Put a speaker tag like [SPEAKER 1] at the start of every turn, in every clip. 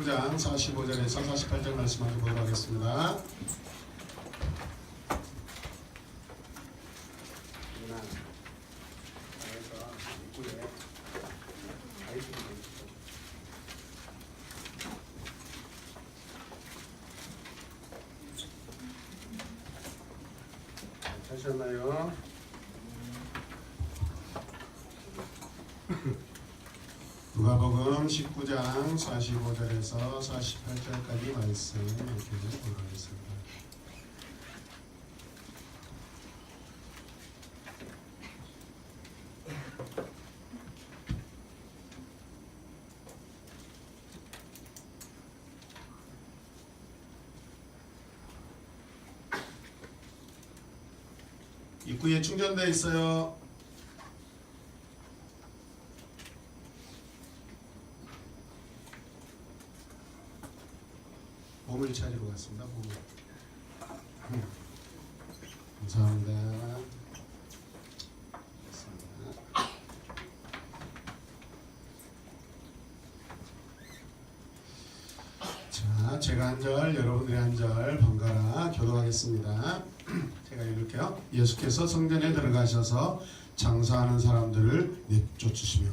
[SPEAKER 1] 19장 45절에서 48절 말씀 한번 보도록 하겠습니다. 하셨나요? 누가복음 19장 45절에서 48절까지 말씀 이렇게 보도록 하겠습니다. 입구에 충전되어 있어요. 몸을 찾으러 갔습니다. 몸을. 감사합니다. 자, 제가 한 절, 여러분들이 한 절 번갈아 교도하겠습니다. 제가 읽을게요. 예수께서 성전에 들어가셔서 장사하는 사람들을 내쫓으시며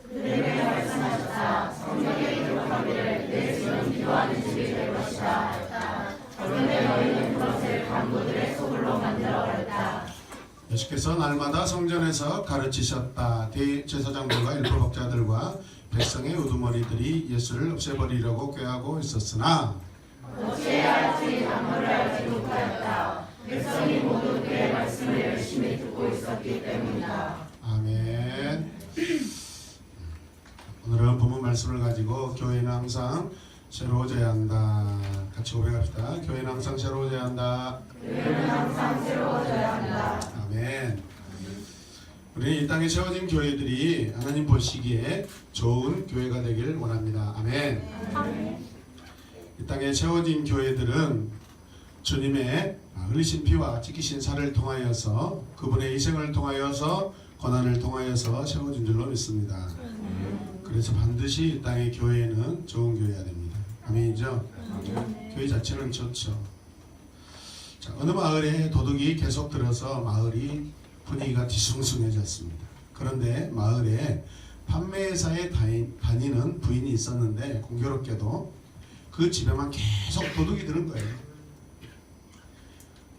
[SPEAKER 2] 그들에게 말씀하셨다. 성전에 기록하기를 내 집은 기도하는 집이 될 것이다 하였다. 그런데 너희는 그것을 강도들의 소굴로 만들어버렸다.
[SPEAKER 1] 예수께서 날마다 성전에서 가르치셨다. 대제사장들과 율법학자들과 백성의 우두머리들이 예수를 없애버리려고 꾀하고 있었으나
[SPEAKER 2] 어찌해야 할지 담보를 알지 못하였다. 백성이 모두 그의 말씀을 열심히 듣고 있었기 때문이다.
[SPEAKER 1] 아멘. 오늘은 본문 말씀을 가지고 교회는 항상 새로워져야 한다. 같이 고백합시다. 교회는 항상 새로워져야 한다.
[SPEAKER 2] 교회는 항상 새로워져야 한다.
[SPEAKER 1] 아멘. 우리는 이 땅에 세워진 교회들이 하나님 보시기에 좋은 교회가 되길 원합니다. 아멘.
[SPEAKER 2] 아멘.
[SPEAKER 1] 이 땅에 세워진 교회들은 주님의 흘리신 피와 찢기신 살을 통하여서 그분의 희생을 통하여서 고난을 통하여서 세워진 줄로 믿습니다. 그래서 반드시 이 땅의 교회는 좋은 교회가 됩니다. 아멘이죠? 교회 자체는 좋죠. 자, 어느 마을에 도둑이 계속 들어서 마을이 분위기가 뒤숭숭해졌습니다. 그런데 마을에 판매사에 다니는 부인이 있었는데 공교롭게도 그 집에만 계속 도둑이 드는 거예요.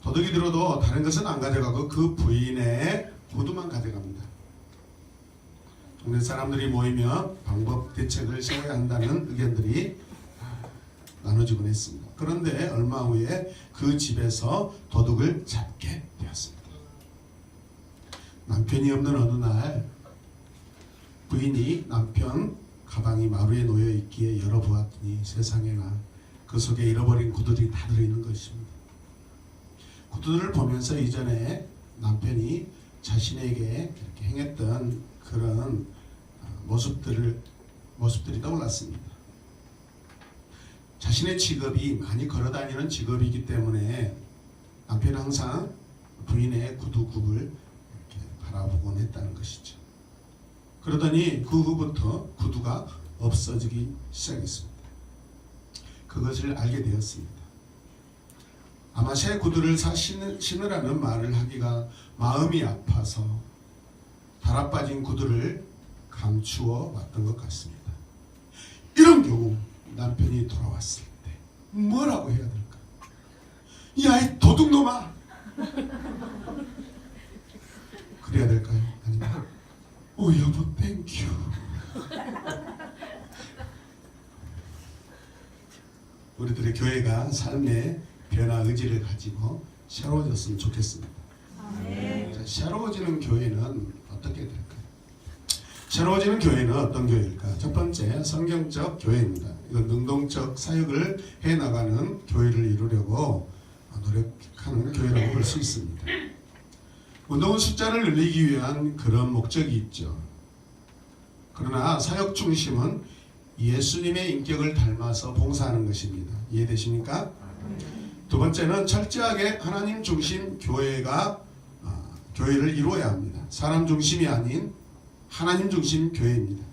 [SPEAKER 1] 도둑이 들어도 다른 것은 안 가져가고 그 부인의 구두만 가져갑니다. 동네 사람들이 모이면 방법 대책을 세워야 한다는 의견들이 나눠지곤 했습니다. 그런데 얼마 후에 그 집에서 도둑을 잡게 되었습니다. 남편이 없는 어느 날 부인이 남편 가방이 마루에 놓여 있기에 열어보았더니 세상에나 그 속에 잃어버린 구두들이 다 들어있는 것입니다. 구두들을 보면서 이전에 남편이 자신에게 이렇게 행했던 그런 모습들이 떠올랐습니다. 자신의 직업이 많이 걸어다니는 직업이기 때문에 남편은 항상 부인의 구두굽을 이렇게 바라보곤 했다는 것이죠. 그러더니 그 후부터 구두가 없어지기 시작했습니다. 그것을 알게 되었습니다. 아마 새 구두를 신으라는 말을 하기가 마음이 아파서 달아빠진 구두를 감추어 왔던 것 같습니다. 이런 경우 남편이 돌아왔을 때 뭐라고 해야 될까? 야, 이 도둑놈아! 그래야 될까요? 아니면 오 여보 땡큐. 우리들의 교회가 삶의 변화 의지를 가지고 새로워졌으면 좋겠습니다. 자, 새로워지는 교회는 어떻게 될까요? 새로워지는 교회는 어떤 교회일까? 첫 번째, 성경적 교회입니다. 이건 능동적 사역을 해나가는 교회를 이루려고 노력하는 교회라고 볼 수 있습니다. 운동은 숫자를 늘리기 위한 그런 목적이 있죠. 그러나 사역 중심은 예수님의 인격을 닮아서 봉사하는 것입니다. 이해되십니까? 두 번째는 철저하게 하나님 중심 교회가 교회를 이루어야 합니다. 사람 중심이 아닌 하나님 중심 교회입니다.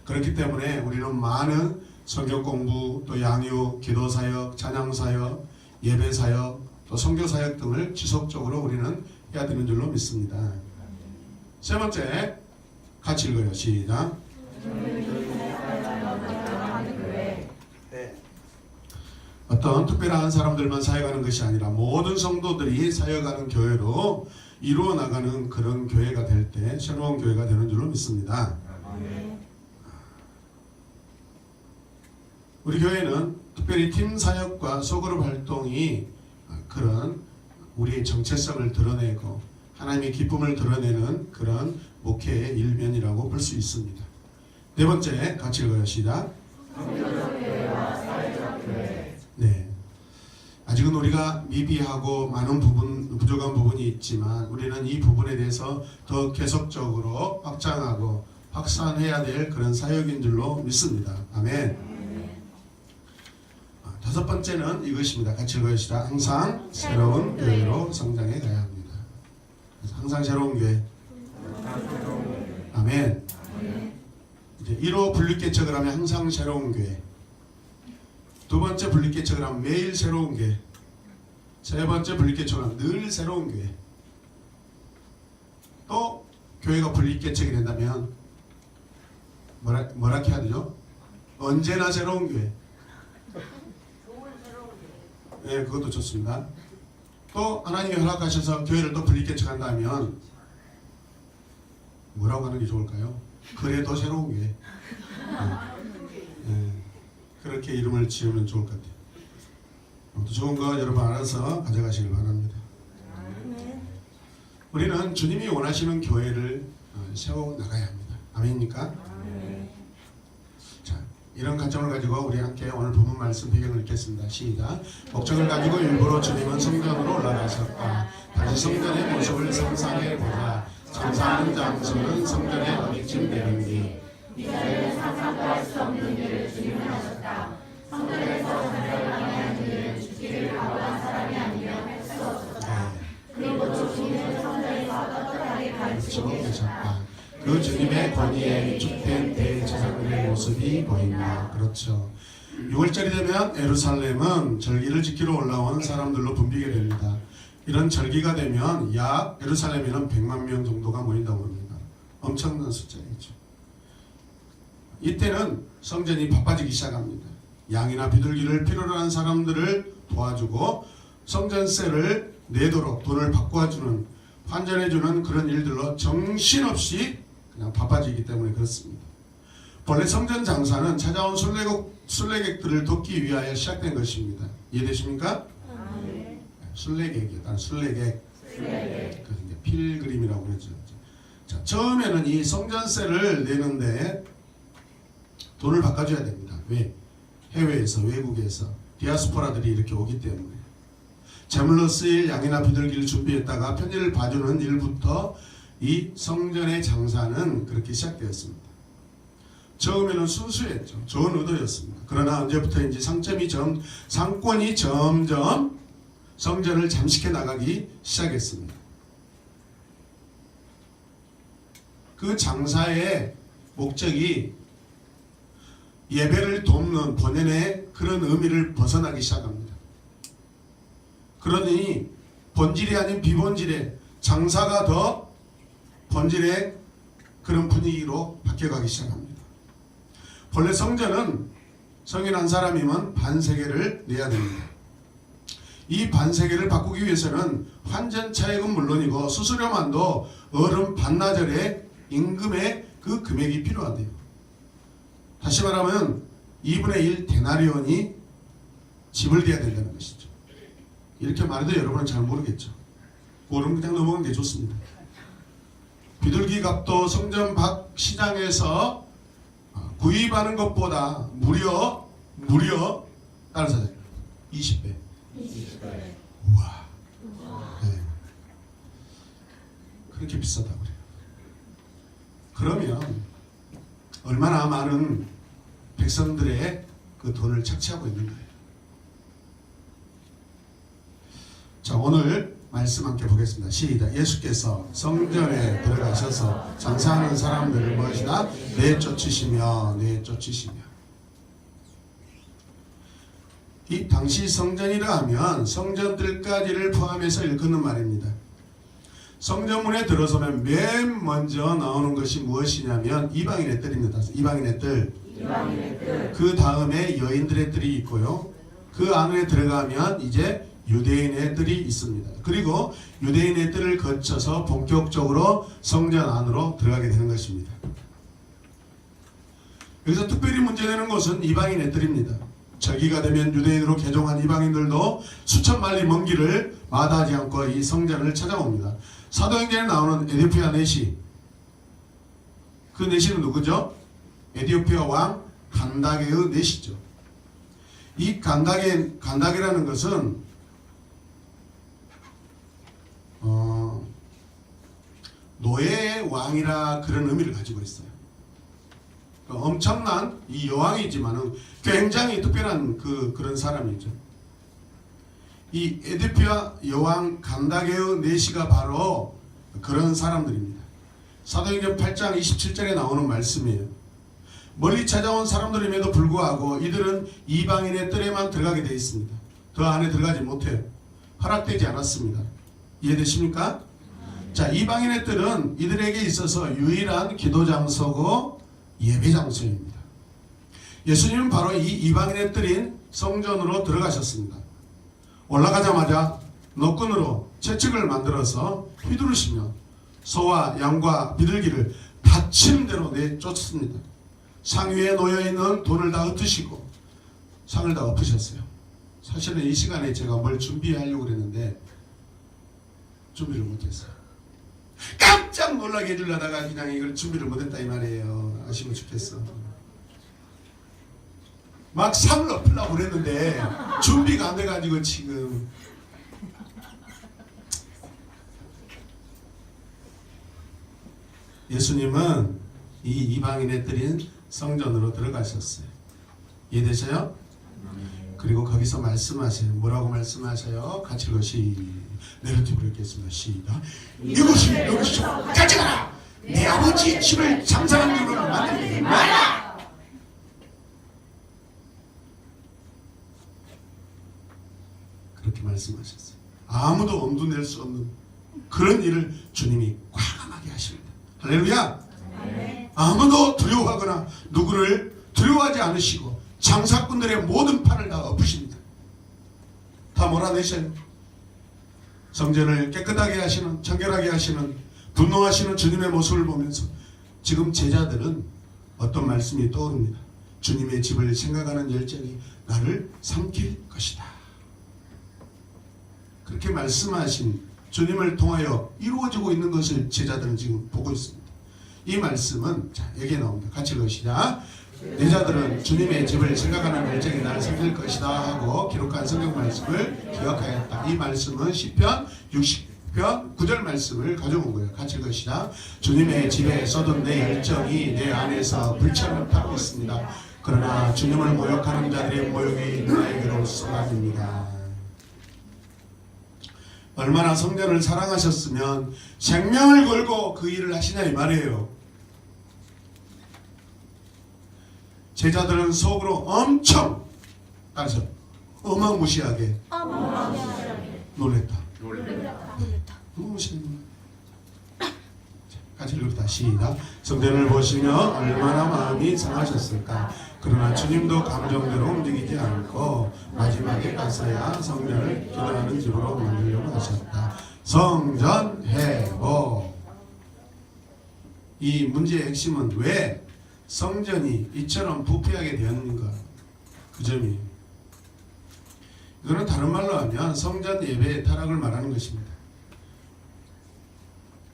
[SPEAKER 1] 그렇기 때문에 우리는 많은 성경 공부, 또 양육, 기도 사역, 찬양 사역, 예배 사역, 또 선교 사역 등을 지속적으로 우리는 해야 되는 줄로 믿습니다. 세 번째, 같이 읽어요. 시작. 어떤 특별한 사람들만 사역하는 것이 아니라 모든 성도들이 사역하는 교회로 이루어 나가는 그런 교회가 될 때 새로운 교회가 되는 줄로 믿습니다. 우리 교회는 특별히 팀 사역과 소그룹 활동이 그런 우리의 정체성을 드러내고 하나님의 기쁨을 드러내는 그런 목회의 일면이라고 볼 수 있습니다. 네 번째, 같이 읽어요. 시작. 네. 아직은 우리가 미비하고 많은 부족한 부분이 있지만 우리는 이 부분에 대해서 더 계속적으로 확장하고 확산해야 될 그런 사역인 줄로 믿습니다. 아멘. 다섯 번째는 이것입니다. 같이 읽어주시다. 항상 새로운 교회로 성장해 가야 합니다. 항상 새로운 교회. 아멘. 이제 1호 분립개척을 하면 항상 새로운 교회. 두 번째 분립개척을 하면 매일 새로운 교회. 세 번째 분립개척을 하면 늘 새로운 교회. 또 교회가 분립개척이 된다면 뭐라 해야 되죠? 언제나 새로운 교회. 네, 그것도 좋습니다. 또 하나님이 허락하셔서 교회를 또 분립개척한다면 뭐라고 하는 게 좋을까요? 그래도 새로운 교회. 네, 그렇게 이름을 지으면 좋을 것 같아요. 아무튼 좋은 거 여러분 알아서 가져가시길 바랍니다. 우리는 주님이 원하시는 교회를 세워 나가야 합니다. 아멘입니까? 자, 이런 관점을 가지고 우리 함께 오늘 본문 말씀 배경을 읽겠습니다. 시작. 목적을 가지고 일부러 주님은 성전으로 올라가셨다. 다시 성전의 모습을 상상해 보자. 장사하는 장소는 성전의 어디쯤 되는 뒤 이자리는 상상도 할 수 없는 일을 주님은 하셨다. 성전에서 장사를 하는 일은 주기를 각오한 사람이 아니면 할 수 없었다. 그리고 주님은 성전에서 떳떳하게 가르치고 계셨다. 그 주님의 권위에 위축된 대제사장들의 모습이 보인다. 그렇죠. 6월절이 되면 예루살렘은 절기를 지키러 올라온 사람들로 붐비게 됩니다. 이런 절기가 되면 약 예루살렘에는 100만 명 정도가 모인다고 합니다. 엄청난 숫자이죠. 이때는 성전이 바빠지기 시작합니다. 양이나 비둘기를 필요로 하는 사람들을 도와주고 성전세를 내도록 돈을 바꿔주는 환전해주는 그런 일들로 정신없이 그냥 바빠지기 때문에 그렇습니다. 본래 성전 장사는 찾아온 순례객들을 돕기 위하여 시작된 것입니다. 이해되십니까? 순례객이요. 순례객. 그래서 필그림이라고 그러죠. 자, 처음에는 이 성전세를 내는데 돈을 바꿔줘야 됩니다. 왜? 해외에서, 외국에서 디아스포라들이 이렇게 오기 때문에. 제물로 쓰일 양이나 비둘기를 준비했다가 편의를 봐주는 일부터 이 성전의 장사는 그렇게 시작되었습니다. 처음에는 순수했죠. 좋은 의도였습니다. 그러나 언제부터인지 상권이 점점 성전을 잠식해 나가기 시작했습니다. 그 장사의 목적이 예배를 돕는 본연의 그런 의미를 벗어나기 시작합니다. 그러니 본질이 아닌 비본질의 장사가 더 본질의 그런 분위기로 바뀌어가기 시작합니다. 본래 성전은 성인 한 사람이면 반세계를 내야 됩니다. 이 반세계를 바꾸기 위해서는 환전 차액은 물론이고 수수료만도 어른 반나절의 임금의 그 금액이 필요하대요. 다시 말하면 2분의 1 데나리온이 지불돼야 된다는 것이죠. 이렇게 말해도 여러분은 잘 모르겠죠. 그럼 그냥 넘어가는 게 좋습니다. 비둘기 값도 성전 밖 시장에서 구입하는 것보다 무려 다른 사장 20배. 우와. 네. 그렇게 비싸다고 그래요. 그러면 얼마나 많은 백성들의 그 돈을 착취하고 있는 거예요. 자, 오늘 말씀 함께 보겠습니다. 시작. 예수께서 성전에 들어가셔서 장사하는 사람들을 무엇이다? 내쫓으시며. 이 당시 성전이라 하면 성전들까지를 포함해서 일컫는 말입니다. 성전문에 들어서면 맨 먼저 나오는 것이 무엇이냐면 이방인의 뜰입니다. 이방인의 뜰. 그 다음에 여인들의 뜰이 있고요. 그 안에 들어가면 이제 유대인의 뜰이 있습니다. 그리고 유대인의 뜰을 거쳐서 본격적으로 성전 안으로 들어가게 되는 것입니다. 여기서 특별히 문제되는 것은 이방인의 뜰입니다. 절기가 되면 유대인으로 개종한 이방인들도 수천 마일리 먼 길을 마다하지 않고 이 성전을 찾아옵니다. 사도행전에 나오는 에디오피아 내시, 그 내시는 누구죠? 에디오피아 왕 간다게의 내시죠. 이 간다게라는 것은 노예의 왕이라 그런 의미를 가지고 있어요. 엄청난 이 여왕이지만은 굉장히 특별한 그런 사람이죠. 이 에디오피아 여왕 간다게의 내시가 바로 그런 사람들입니다. 사도행전 8장 27절에 나오는 말씀이에요. 멀리 찾아온 사람들임에도 불구하고 이들은 이방인의 뜰에만 들어가게 되어 있습니다. 더 안에 들어가지 못해요. 허락되지 않았습니다. 이해되십니까? 자, 이방인의 뜰은 이들에게 있어서 유일한 기도 장소고 예배 장소입니다. 예수님은 바로 이 이방인의 뜰인 성전으로 들어가셨습니다. 올라가자마자 노끈으로 채찍을 만들어서 휘두르시며 소와 양과 비둘기를 다친 대로 내쫓습니다. 상 위에 놓여있는 돌을 다 흩으시고 상을 다 엎으셨어요. 사실은 이 시간에 제가 뭘 준비하려고 그랬는데 준비를 못했어요. 깜짝 놀라게 해주려다가 그냥 이걸 준비를 못했다 이 말이에요. 아시면 좋겠어. 막 상을 엎으려고 그랬는데 준비가 안 돼가지고 지금 예수님은 이 이방인의 뜰인 성전으로 들어가셨어요. 이해되세요? 그리고 거기서 말씀하세요. 뭐라고 말씀하세요? 같이 읽으시. 내려티브로 읽겠습니다. 시작. 이것이 여기서 가져가라. 내 아버지 집을 장사하는 집으로 만들지 마라. 그렇게 말씀하셨어요. 아무도 엄두 낼 수 없는 그런 일을 주님이 과감하게 하십니다. 할렐루야. 아무도 두려워하거나 누구를 두려워하지 않으시고 장사꾼들의 모든 판을 다 엎으십니다. 다 몰아내셔요. 성전을 깨끗하게 하시는, 청결하게 하시는, 분노하시는 주님의 모습을 보면서 지금 제자들은 어떤 말씀이 떠오릅니다. 주님의 집을 생각하는 열정이 나를 삼킬 것이다. 그렇게 말씀하신 주님을 통하여 이루어지고 있는 것을 제자들은 지금 보고 있습니다. 이 말씀은 자, 여기에 나옵니다. 같이 읽으시자. 내 자들은 주님의 집을 생각하는 열정이 나를 삼킬 것이다 하고 기록한 성경 말씀을 기억하였다. 이 말씀은 시편 60편 9절 말씀을 가져온 거예요. 같이 읽으시자. 주님의 집에 쏟은 내 열정이 내 안에서 불처럼 타고 있습니다. 그러나 주님을 모욕하는 자들의 모욕이 나에게로 쏟아집니다. 얼마나 성전을 사랑하셨으면 생명을 걸고 그 일을 하시냐 이 말이에요. 제자들은 속으로 엄청 따라서 어마무시하게 놀랬다. 어마무시하게 놀랬다. 같이 읽읍시다. 시작. 성전을 보시며 얼마나 마음이 상하셨을까. 그러나 주님도 감정대로 움직이지 않고 마지막에 가서야 성전을 기도하는 집으로 만들려고 하셨다. 성전 회복. 이 문제의 핵심은 왜 성전이 이처럼 부패하게 되었는가, 그 점이에요. 이거는 다른 말로 하면 성전 예배의 타락을 말하는 것입니다.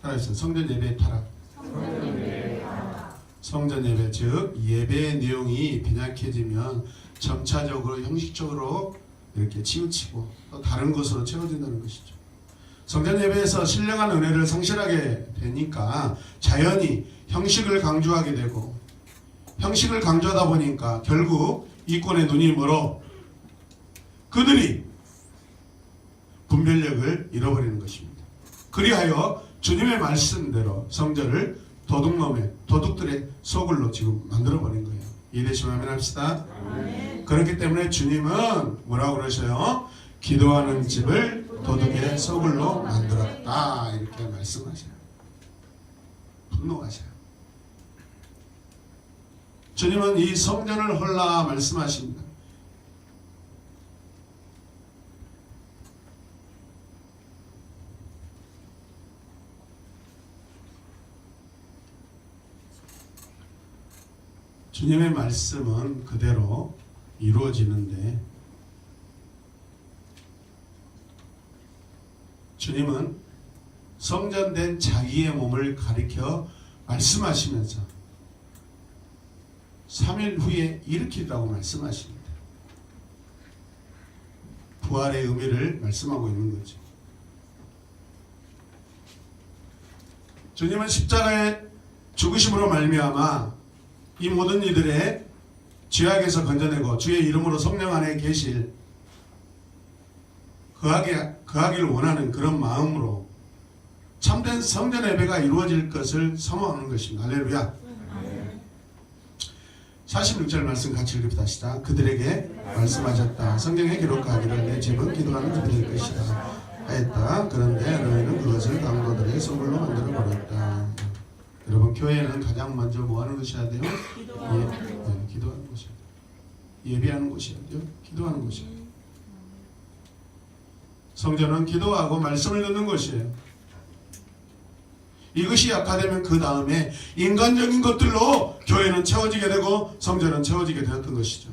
[SPEAKER 1] 따라서 성전 예배의 타락. 성전 예배, 즉 예배의 내용이 빈약해지면 점차적으로 형식적으로 이렇게 치우치고 또 다른 것으로 채워진다는 것이죠. 성전 예배에서 신령한 은혜를 상실하게 되니까 자연히 형식을 강조하게 되고, 형식을 강조하다 보니까 결국 이권의 눈이 멀어 그들이 분별력을 잃어버리는 것입니다. 그리하여 주님의 말씀대로 성전을 도둑들의 소굴로 지금 만들어버린 거예요. 이해되시면 아멘 합시다. 그렇기 때문에 주님은 뭐라고 그러셔요? 기도하는 집을 도둑의 소굴로 만들었다 이렇게 말씀하셔요. 분노하셔요. 주님은 이 성전을 헐라 말씀하십니다. 주님의 말씀은 그대로 이루어지는데 주님은 성전된 자기의 몸을 가리켜 말씀하시면서 3일 후에 일으키라고 말씀하십니다. 부활의 의미를 말씀하고 있는 거죠. 주님은 십자가의 죽으심으로 말미암아 이 모든 이들의 죄악에서 건져내고 주의 이름으로 성령 안에 계실 거하기를 원하는 그런 마음으로 참된 성전 예배가 이루어질 것을 사모하는 것입니다. 할렐루야. 46절 말씀 같이 읽읍시다. 시작. 그들에게 말씀하셨다. 성경에 기록하기를 내 집은 기도하는 집이 될 것이다 하였다. 그런데 너희는 그것을 강도들의 소굴로 만들어 버렸다. 여러분, 교회는 가장 먼저 뭐 하는 것이어야 돼요? 기도하는 것이야. 예배하는 것이어야 돼요. 기도하는 것이야. 성전은 기도하고 말씀을 듣는 것이에요. 이것이 약화되면 그 다음에 인간적인 것들로 교회는 채워지게 되고 성전은 채워지게 되었던 것이죠.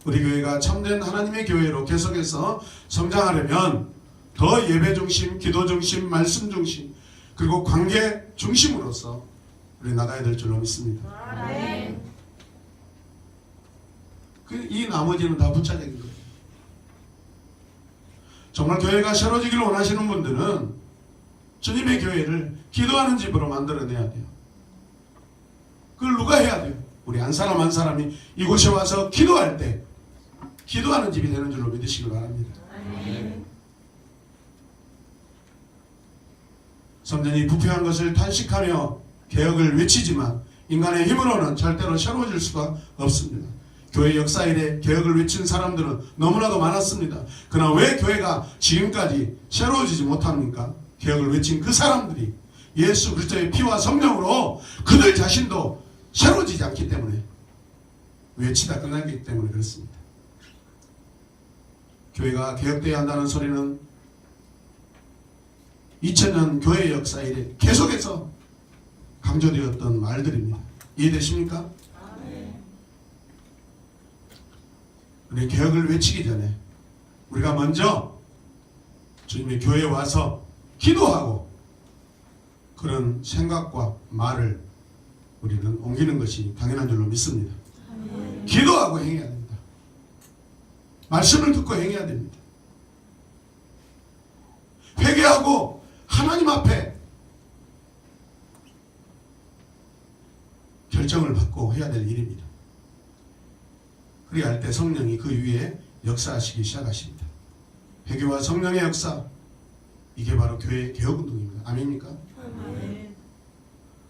[SPEAKER 1] 우리 교회가 참된 하나님의 교회로 계속해서 성장하려면 더 예배 중심, 기도 중심, 말씀 중심, 그리고 관계 중심으로서 우리 나가야 될 줄로 믿습니다. 이 나머지는 다 부차적인 거예요. 정말 교회가 새로지기를 원하시는 분들은 주님의 교회를 기도하는 집으로 만들어내야 돼요. 그걸 누가 해야 돼요? 우리 한 사람 한 사람이 이곳에 와서 기도할 때 기도하는 집이 되는 줄로 믿으시기 바랍니다. 성전이 부패한 것을 탄식하며 개혁을 외치지만 인간의 힘으로는 절대로 새로워질 수가 없습니다. 교회 역사 이래 개혁을 외친 사람들은 너무나도 많았습니다. 그러나 왜 교회가 지금까지 새로워지지 못합니까? 개혁을 외친 그 사람들이 예수 그리스도의 피와 성령으로 그들 자신도 새로워지지 않기 때문에 외치다 끝나기 때문에 그렇습니다. 교회가 개혁되어야 한다는 소리는 2000년 교회 역사 이래 계속해서 강조되었던 말들입니다. 이해되십니까? 우리 개혁을 외치기 전에 우리가 먼저 주님의 교회에 와서 기도하고 그런 생각과 말을 우리는 옮기는 것이 당연한 줄로 믿습니다. 기도하고 행해야 됩니다. 말씀을 듣고 행해야 됩니다. 회개하고 하나님 앞에 결정을 받고 해야 될 일입니다. 그래야 할 때 성령이 그 위에 역사하시기 시작하십니다. 회개와 성령의 역사, 이게 바로 교회 개혁운동입니다. 아멘입니까?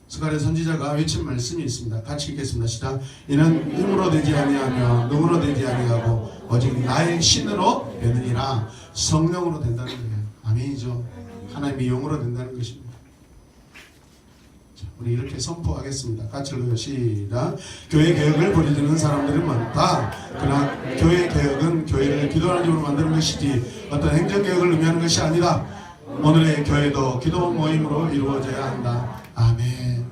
[SPEAKER 1] 스가랴 선지자가 외친 말씀이 있습니다. 같이 읽겠습니다. 시작. 이는 힘으로 되지 아니하며 능으로 되지 아니하고 오직 나의 신으로 되느니라. 성령으로 된다는 거예요. 아멘이죠. 하나님의 영으로 된다는 것입니다. 자, 우리 이렇게 선포하겠습니다. 같이 읽어요. 시작. 교회 개혁을 벌이는 사람들은 많다. 그러나 교회 개혁은 교회를 기도하는 집으로 만드는 것이지 어떤 행정개혁을 의미하는 것이 아니다. 오늘의 교회도 기도 모임으로 이루어져야 한다. 아멘.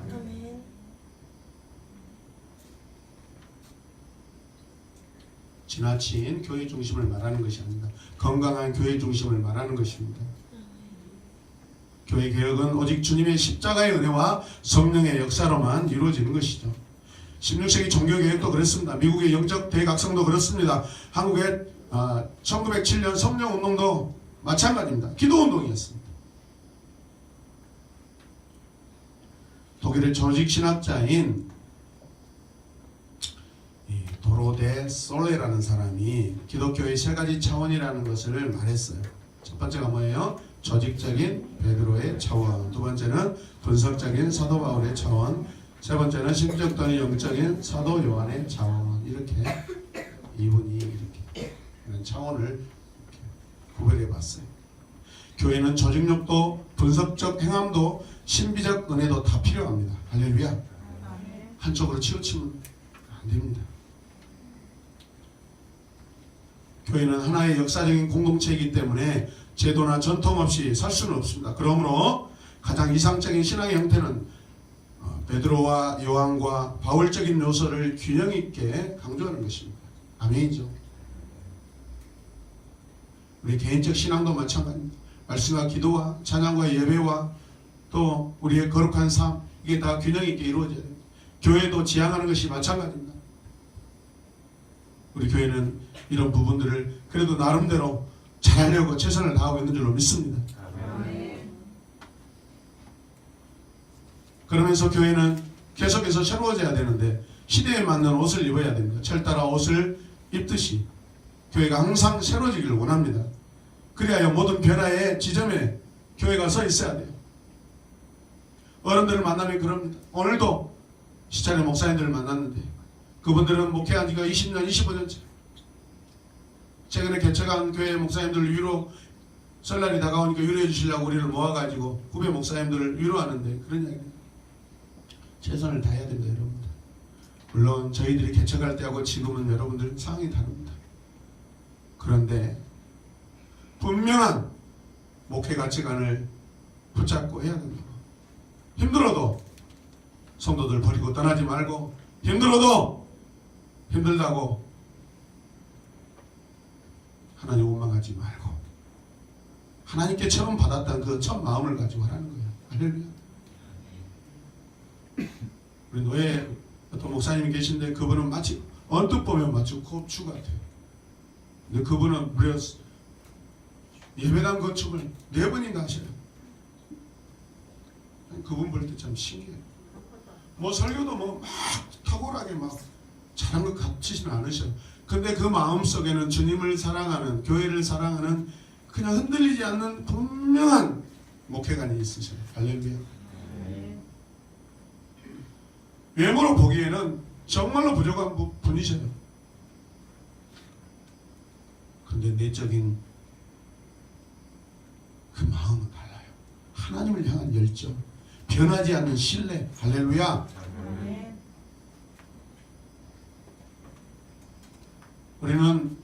[SPEAKER 1] 지나친 교회 중심을 말하는 것이 아닙니다. 건강한 교회 중심을 말하는 것입니다. 교회 개혁은 오직 주님의 십자가의 은혜와 성령의 역사로만 이루어지는 것이죠. 16세기 종교개혁도 그랬습니다. 미국의 영적 대각성도 그렇습니다. 한국의 1907년 성령운동도 마찬가지입니다. 기도운동이었습니다. 독일의 조직신학자인 도로데 솔레라는 사람이 기독교의 세 가지 차원이라는 것을 말했어요. 첫 번째가 뭐예요? 조직적인 베드로의 차원, 두 번째는 분석적인 사도 바울의 차원, 세 번째는 심적 또는 영적인 사도 요한의 차원. 이렇게 이분이 이렇게 차원을 이렇게 구별해 봤어요. 교회는 조직력도 분석적 행함도 신비적 은혜도 다 필요합니다. 할렐루야. 한쪽으로 치우치면 안 됩니다. 교회는 하나의 역사적인 공동체이기 때문에 제도나 전통 없이 살 수는 없습니다. 그러므로 가장 이상적인 신앙의 형태는 베드로와 요한과 바울적인 요소를 균형 있게 강조하는 것입니다. 아멘이죠. 우리 개인적 신앙도 마찬가지입니다. 말씀과 기도와 찬양과 예배와 또 우리의 거룩한 삶, 이게 다 균형 있게 이루어져야 됩니다. 교회도 지향하는 것이 마찬가지입니다. 우리 교회는 이런 부분들을 그래도 나름대로 잘하려고 최선을 다하고 있는 줄로 믿습니다. 그러면서 교회는 계속해서 새로워져야 되는데 시대에 맞는 옷을 입어야 됩니다. 철따라 옷을 입듯이 교회가 항상 새로워지기를 원합니다. 그래야 모든 변화의 지점에 교회가 서 있어야 돼요. 어른들을 만나면 그럽니다. 오늘도 시찰의 목사님들을 만났는데 그분들은 목회한 지가 20년, 25년째. 최근에 개척한 교회 목사님들을 위로, 설날이 다가오니까 위로해 주시려고 우리를 모아가지고 후배 목사님들을 위로하는데 그런 이야기입니다. 최선을 다해야 된다, 여러분들. 물론 저희들이 개척할 때하고 지금은 여러분들 상황이 다릅니다. 그런데 분명한 목회 가치관을 붙잡고 해야 된다. 힘들어도 성도들 버리고 떠나지 말고, 힘들어도 힘들다고 하나님 원망하지 말고 하나님께 처음 받았던 그 첫 마음을 가지고 하라는 거예요. 할렐루야. 우리 노예 어떤 목사님이 계신데 그분은 마치 언뜻 보면 마치 고추 같아요. 근데 그분은 무려 예배당 건축을 4번인가 하셔요. 그분 볼 때 참 신기해요. 뭐 설교도 뭐 막 탁월하게 막 잘한 것 같지는 않으셔요. 근데 그 마음속에는 주님을 사랑하는, 교회를 사랑하는, 그냥 흔들리지 않는 분명한 목회관이 있으셔요. 할렐루야. 외모로 보기에는 정말로 부족한 분이셔요. 근데 내적인 그 마음은 달라요. 하나님을 향한 열정, 변하지 않는 신뢰. 할렐루야. 우리는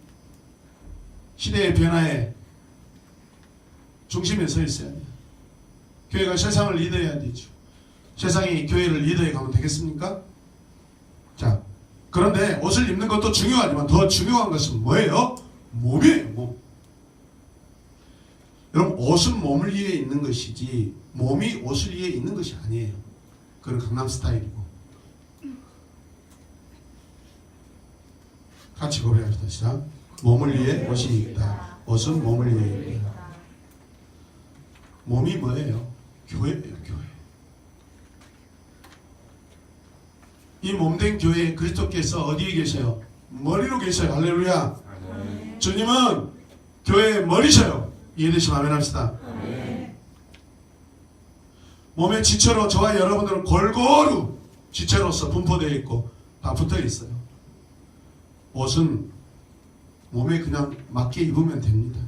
[SPEAKER 1] 시대의 변화에 중심에 서 있어야 돼요. 교회가 세상을 리드해야 되죠. 세상이 교회를 리드해 가면 되겠습니까? 자, 그런데 옷을 입는 것도 중요하지만 더 중요한 것은 뭐예요? 몸이에요. 몸. 여러분, 옷은 몸을 위해 입는 것이지 몸이 옷을 위해 입는 것이 아니에요. 그건 강남 스타일이고. 같이 고백합시다. 시작. 몸을 위해 옷이 있다. 옷은 몸을 위해 있다. 몸이 뭐예요? 교회예요. 교회. 이 몸된 교회 그리스도께서 어디에 계세요? 머리로 계세요. 할렐루야. 주님은 교회의 머리셔요. 이해되시면 아멘 합시다. 몸의 지체로 저와 여러분들은 골고루 지체로서 분포되어 있고 다 붙어 있어요. 옷은 몸에 그냥 맞게 입으면 됩니다.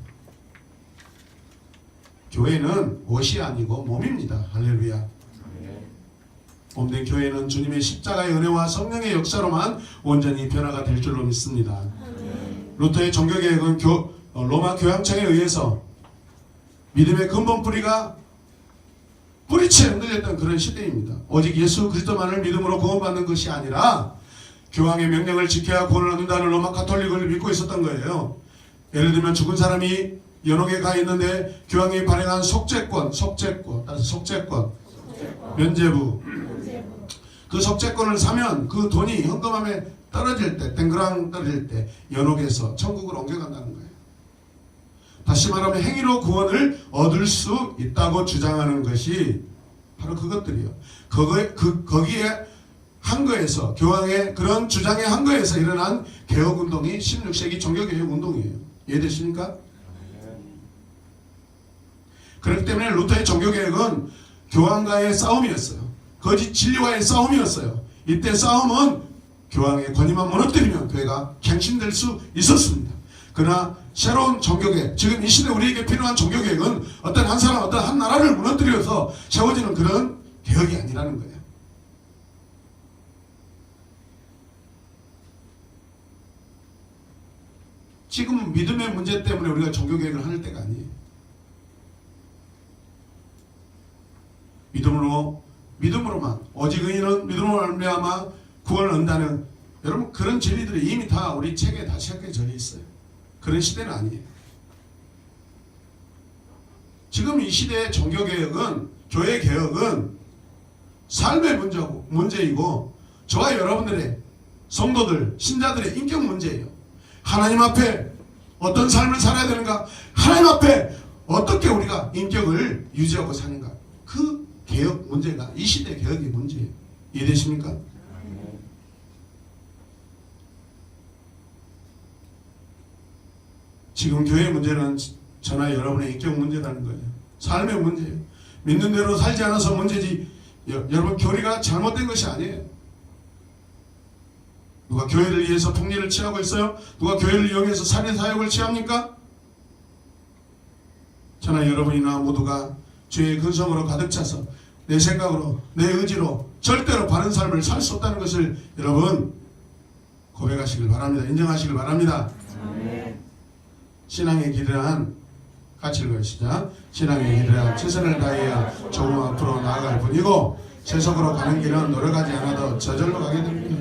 [SPEAKER 1] 교회는 옷이 아니고 몸입니다. 할렐루야. 몸된 교회는 주님의 십자가의 은혜와 성령의 역사로만 온전히 변화가 될 줄로 믿습니다. 루터의 종교개혁은 로마 교황청에 의해서 믿음의 근본 뿌리가 뿌리채 흔들렸던 그런 시대입니다. 오직 예수 그리스도만을 믿음으로 구원받는 것이 아니라 교황의 명령을 지켜야 구원을 얻는다는 로마 가톨릭을 믿고 있었던 거예요. 예를 들면 죽은 사람이 연옥에 가 있는데 교황이 발행한 속죄권, 면죄부, 그 속죄권을 사면 그 돈이 현금함에 떨어질 때, 땡그랑 떨어질 때 연옥에서 천국으로 옮겨간다는 거예요. 다시 말하면 행위로 구원을 얻을 수 있다고 주장하는 것이 바로 그것들이에요. 거기에 한 거에서 교황의 그런 주장의 한 거에서 일어난 개혁운동이 16세기 종교개혁운동이에요. 이해되십니까? 그렇기 때문에 루터의 종교개혁은 교황과의 싸움이었어요. 거짓 진리와의 싸움이었어요. 이때 싸움은 교황의 권위만 무너뜨리면 교회가 갱신될 수 있었습니다. 그러나 새로운 종교개혁, 지금 이 시대 우리에게 필요한 종교개혁은 어떤 한 사람, 어떤 한 나라를 무너뜨려서 세워지는 그런 개혁이 아니라는 거예요. 지금 믿음의 문제 때문에 우리가 종교개혁을 하는 때가 아니에요. 믿음으로만, 오직 의인은 믿음으로 말미암아 구원을 얻는다는, 여러분 그런 진리들이 이미 다 우리 책에 다 책에 적혀 있어요. 그런 시대는 아니에요. 지금 이 시대의 종교개혁은, 교회개혁은 삶의 문제이고 저와 여러분들의 성도들, 신자들의 인격 문제예요. 하나님 앞에 어떤 삶을 살아야 되는가, 하나님 앞에 어떻게 우리가 인격을 유지하고 사는가, 그 개혁 문제가 이 시대 개혁의 문제예요. 이해되십니까? 지금 교회의 문제는 저나 여러분의 인격 문제라는 거예요. 삶의 문제예요. 믿는 대로 살지 않아서 문제지, 여러분 교리가 잘못된 것이 아니에요. 누가 교회를 위해서 폭리를 취하고 있어요? 누가 교회를 이용해서 살인 사욕을 취합니까? 저나 여러분이나 모두가 죄의 근성으로 가득 차서 내 생각으로, 내 의지로 절대로 바른 삶을 살 수 없다는 것을 여러분 고백하시길 바랍니다. 인정하시길 바랍니다. 신앙의 길이란, 같이 읽어요. 시작. 신앙의 길이란 최선을 다해야 조금 앞으로 나아갈 뿐이고 세속으로 가는 길은 노력하지 않아도 저절로 가게 됩니다.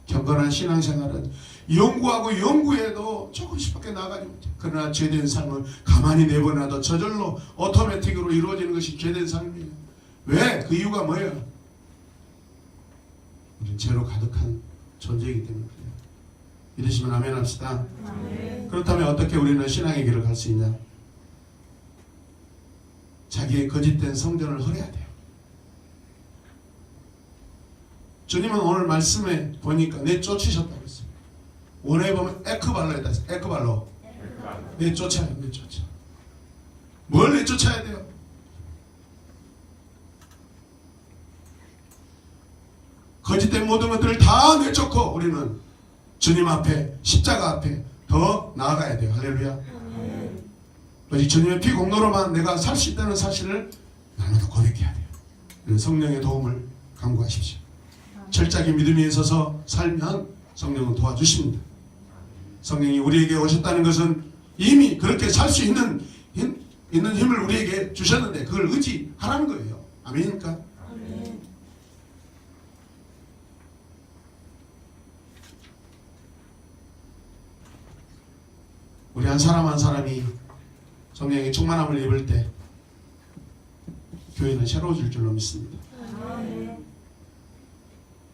[SPEAKER 1] 경건한 신앙생활은 연구하고 연구해도 조금씩밖에 나아가지 못해요. 그러나 죄된 삶은 가만히 내버려놔도 저절로 오토매틱으로 이루어지는 것이 죄된 삶이에요. 왜? 그 이유가 뭐예요? 우리는 죄로 가득한 존재이기 때문에 그래요. 이러시면 아멘 합시다. 그렇다면 어떻게 우리는 신앙의 길을 갈 수 있냐? 자기의 거짓된 성전을 헐어야 돼요. 주님은 오늘 말씀에 보니까 내쫓으셨다고 했어요. 원어에 보면 에크발로 했다 했어요. 에크발로. 내쫓아요. 내쫓아. 뭘 내쫓아야 돼요? 거짓된 모든 것들을 다 내쫓고 우리는 주님 앞에, 십자가 앞에 더 나아가야 돼요. 할렐루야. 오직 주님의 피 공로로만 내가 살 수 있다는 사실을 날마다 고백해야 돼요. 성령의 도움을 간구하십시오. 철저하게 믿음에 있어서 살면 성령은 도와주십니다. 성령이 우리에게 오셨다는 것은 이미 그렇게 살 수 있는 힘을 우리에게 주셨는데 그걸 의지하라는 거예요. 아멘입니까? 아멘. 우리 한 사람 한 사람이 성령의 충만함을 입을 때 교회는 새로워질 줄로 믿습니다.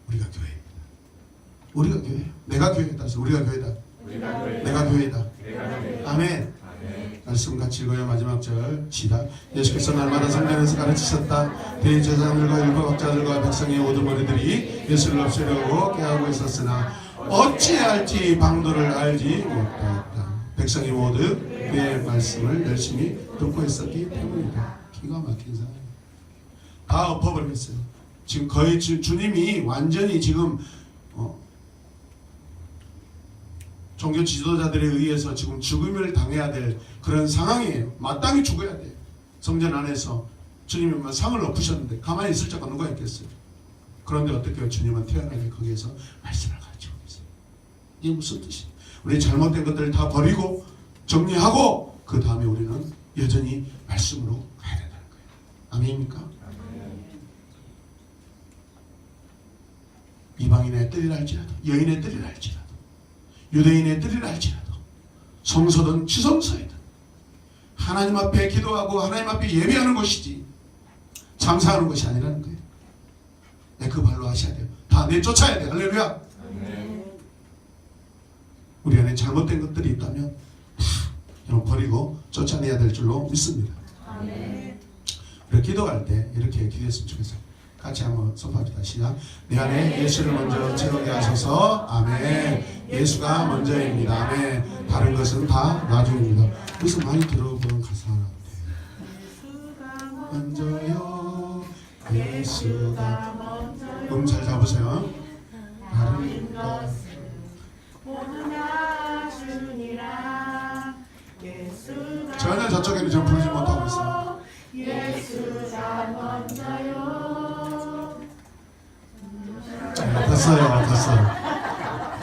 [SPEAKER 1] 우리가 교회입니다. 우리가 교회예요. 내가 교회다. 우리가 교회다. 내가 교회다. 아멘. 말씀 같이 읽어요. 마지막 절 시작. 예수께서 날마다 성전에서 가르치셨다. 대제사장들과 율법학자들과 백성의 모든 머리들이 예수를 없애려고 깨하고 있었으나 어찌할지 방도를 알지 못하였다. 백성이 모두 그의 말씀을 열심히 듣고 있었기 때문이다. 기가 막힌 사람. 다 엎어버렸어요. 지금 거의 주님이 완전히 지금 종교 지도자들에 의해서 지금 죽음을 당해야 될 그런 상황이에요. 마땅히 죽어야 돼요. 성전 안에서 주님이 상을 엎으셨는데 가만히 있을 자가 누가 있겠어요? 그런데 어떻게 해요? 주님은 태어나게 거기에서 말씀을 가르치고 있어요. 이게 무슨 뜻이에요? 우리 잘못된 것들을 다 버리고 정리하고 그 다음에 우리는 여전히 말씀으로 가야 된다는 거예요. 아멘입니까? 이방인의 뜰이라 할지라도, 여인의 뜰이라 할지라도, 유대인의 뜰이라 할지라도, 성서든 지성서이든 하나님 앞에 기도하고 하나님 앞에 예배하는 것이지 장사하는 것이 아니라는 거예요. 그 발로 하셔야 돼요. 다 내쫓아야 돼요. 할렐루야. 우리 안에 잘못된 것들이 있다면 다 여러분 버리고 쫓아내야 될 줄로 믿습니다. 우리가 기도할 때 이렇게 기도했으면 좋겠어요. 같이 한번 선포합시다. 시작. 내 안에 예수를 먼저 채우게 하소서. 아멘. 예수가 먼저입니다. 아멘. 다른 것은 다 나중입니다. 그래서 많이 들어보는 가사 같아요. 먼저요. 예수가 먼저. 잘 잡으세요. 다른 것
[SPEAKER 2] 모두 다 주니라. 예수가
[SPEAKER 1] 전혀 저쪽에는 지금 부르지 못하고 있어요.
[SPEAKER 2] 예수가 먼저요.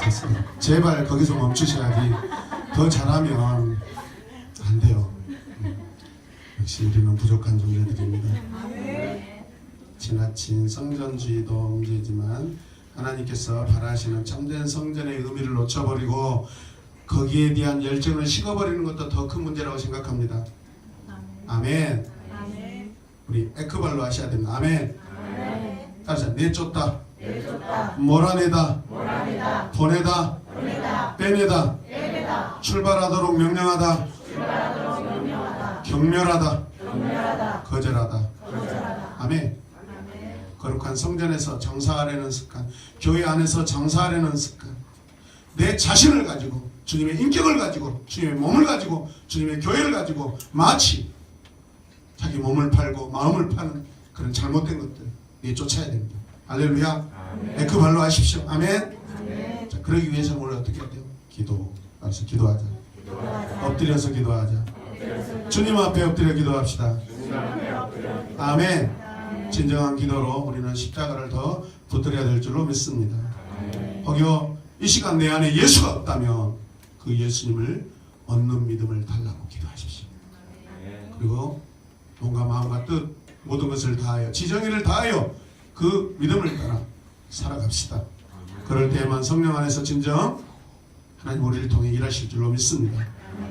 [SPEAKER 1] 됐어요. 제발 거기서 멈추셔야지. 더 잘하면 안 돼요. 역시 우리는 부족한 존재들입니다. 지나친 성전주의도 문제지만 하나님께서 바라시는 참된 성전의 의미를 놓쳐버리고 거기에 대한 열정을 식어버리는 것도 더 큰 문제라고 생각합니다. 아멘. 우리 에크발로 하셔야 됩니다. 아멘. 따라서 내쫓다, 몰아내다, 보내다, 빼내다, 출발하도록 명령하다, 경멸하다, 거절하다. 아멘. 거룩한 성전에서 정사하려는 습관, 교회 안에서 정사하려는 습관, 내 자신을 가지고 주님의 인격을 가지고 주님의 몸을 가지고 주님의 교회를 가지고 마치 자기 몸을 팔고 마음을 파는 그런 잘못된 것들 내쫓아야 됩니다. 할렐루야. 그 발로 하십시오. 아멘. 자, 그러기 위해서는 원래 어떻게 해야 돼요? 기도. 알았어, 기도하자. 엎드려서 기도하자. 주님 앞에 엎드려 기도합시다. 아멘. 진정한 기도로 우리는 십자가를 더 붙들어야 될 줄로 믿습니다. 혹여 이 시간 내 안에 예수가 없다면 그 예수님을 얻는 믿음을 달라고 기도하십시오. 그리고 몸과 마음과 뜻 모든 것을 다하여 지정의를 다하여 그 믿음을 따라 살아갑시다. 그럴 때에만 성령 안에서 진정 하나님 우리를 통해 일하실 줄로 믿습니다.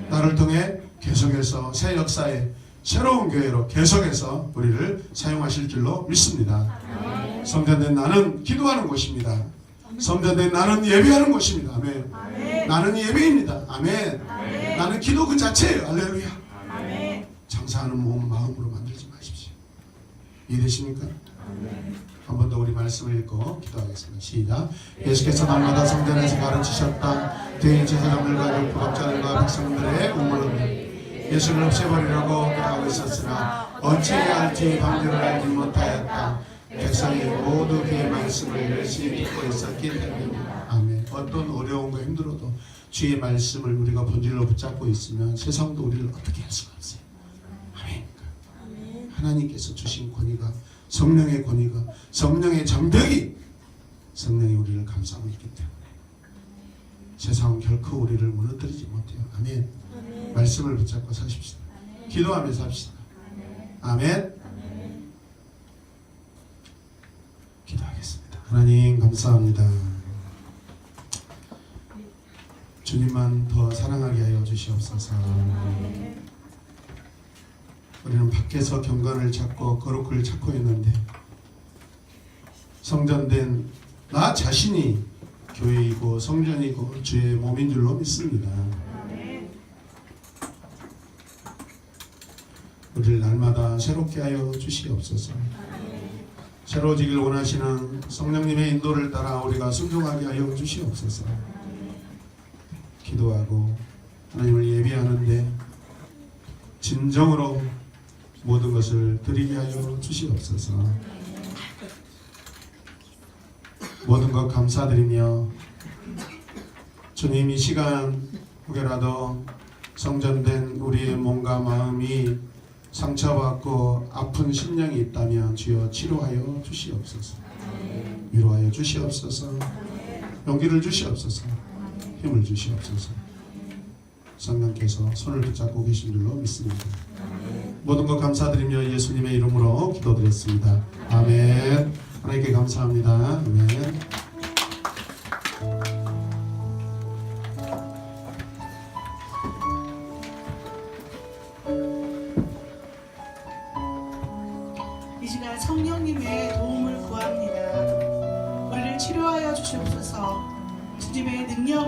[SPEAKER 1] 나를 통해 계속해서 새 역사에 새로운 교회로 계속해서 우리를 사용하실 줄로 믿습니다. 성전된 나는 기도하는 곳입니다. 성전된 나는 예배하는 곳입니다. 아멘. 나는 예배입니다. 아멘. 나는 기도 그 자체예요. 할렐루야. 장사하는 몸 마음으로 만들지 마십시오. 이해되십니까? 한 번 더 우리 말씀을 읽고 기도하겠습니다. 시작. 예수께서 날마다 성전에서 가르치셨다. 대인 제사장들과 율법학자들과 백성들의 우물을 예수를 없애버리려고 하고 있었으나 어찌해야 할지 방법을 알지 못하였다. 백성이 모두 그의 말씀을 열심히 듣고 있었기 때문입니다. 아멘. 어떤 어려움과 힘들어도 주의 말씀을 우리가 본질로 붙잡고 있으면 세상도 우리를 어떻게 할 수가 없어요. 아멘. 하나님께서 주신 권위가 성령의 권위가 성령의 장벽이 성령이 우리를 감싸고 있기 때문에 세상은 결코 우리를 무너뜨리지 못해요. 아멘. 말씀을 붙잡고 사십시다. 기도하면서 삽시다. 아멘. 기도하겠습니다. 하나님 감사합니다. 주님만 더 사랑하게 하여 주시옵소서. 우리는 밖에서 경건을 찾고 거룩을 찾고 있는데 성전된 나 자신이 교회이고 성전이고 주의 몸인 줄로 믿습니다. 우리를 날마다 새롭게 하여 주시옵소서. 새로워지길 원하시는 성령님의 인도를 따라 우리가 순종하게 하여 주시옵소서. 기도하고 하나님을 예배하는데 진정으로 모든 것을 드리게 하여 주시옵소서. 모든 것 감사드리며 주님 이 시간 혹여라도 성전된 우리의 몸과 마음이 상처받고 아픈 심령이 있다면 주여 치료하여 주시옵소서. 위로하여 주시옵소서. 용기를 주시옵소서. 힘을 주시옵소서. 성령께서 손을 붙잡고 계신 줄로 믿습니다. 모든 것 감사드리며 예수님의 이름으로 기도드렸습니다. 아멘. 하나님께 감사합니다. 아멘.
[SPEAKER 3] 이 시간 성령님의 도움을 구합니다. 우리를 치료하여 주시옵소서. 주님의 능력